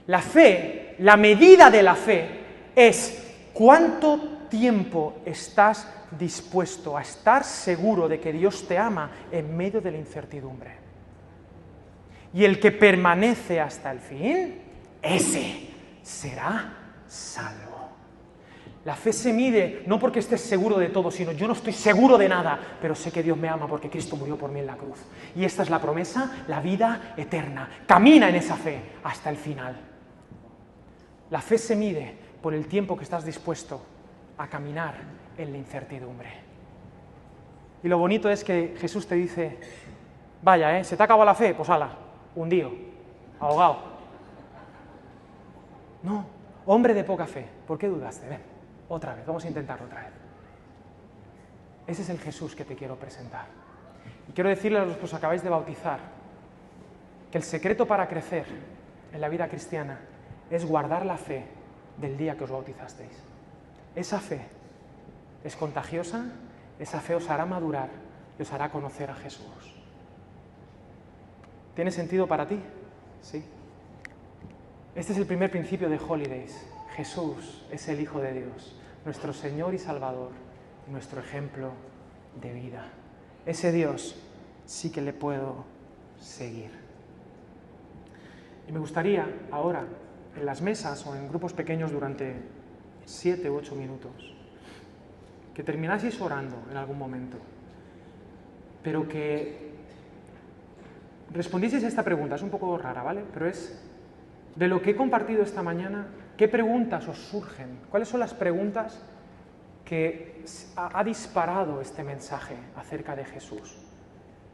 La fe, la medida de la fe es cuánto tiempo estás dispuesto a estar seguro de que Dios te ama en medio de la incertidumbre. Y el que permanece hasta el fin, ese será salvo. La fe se mide no porque estés seguro de todo, sino yo no estoy seguro de nada, pero sé que Dios me ama porque Cristo murió por mí en la cruz. Y esta es la promesa, la vida eterna. Camina en esa fe hasta el final. La fe se mide por el tiempo que estás dispuesto a caminar en la incertidumbre. Y lo bonito es que Jesús te dice, vaya, ¿se te ha acabado la fe? Pues ala, hundido, ahogado. No, hombre de poca fe, ¿por qué dudaste? Ven, otra vez, vamos a intentarlo otra vez. Ese es el Jesús que te quiero presentar. Y quiero decirles a los que os acabáis de bautizar que el secreto para crecer en la vida cristiana es guardar la fe del día que os bautizasteis. Esa fe es contagiosa, esa fe os hará madurar y os hará conocer a Jesús. ¿Tiene sentido para ti? Sí. Este es el primer principio de Holidays. Jesús es el Hijo de Dios, nuestro Señor y Salvador, nuestro ejemplo de vida. Ese Dios sí que le puedo seguir. Y me gustaría ahora, en las mesas o en grupos pequeños durante 7 u 8 minutos, que terminaseis orando en algún momento, pero que respondieseis a esta pregunta. Es un poco rara, ¿vale? Pero es, de lo que he compartido esta mañana, ¿qué preguntas os surgen? ¿Cuáles son las preguntas que ha disparado este mensaje acerca de Jesús?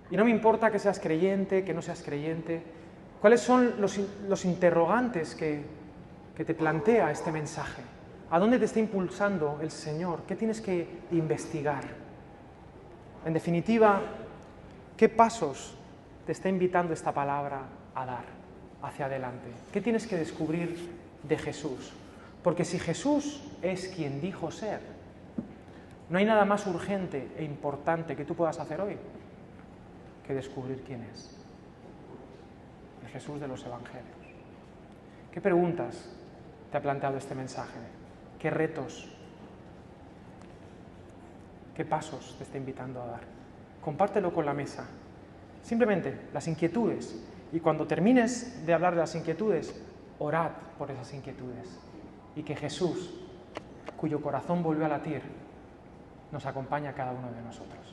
Y no me importa que seas creyente, que no seas creyente. ¿Cuáles son los interrogantes que te plantea este mensaje? ¿A dónde te está impulsando el Señor? ¿Qué tienes que investigar? En definitiva, ¿qué pasos te está invitando esta palabra a dar hacia adelante? ¿Qué tienes que descubrir de Jesús? Porque si Jesús es quien dijo ser, no hay nada más urgente e importante que tú puedas hacer hoy que descubrir quién es. El Jesús de los Evangelios. ¿Qué preguntas te ha planteado este mensaje? ¿Qué retos? ¿Qué pasos te está invitando a dar? Compártelo con la mesa. Simplemente las inquietudes. Y cuando termines de hablar de las inquietudes, orad por esas inquietudes. Y que Jesús, cuyo corazón volvió a latir, nos acompañe a cada uno de nosotros.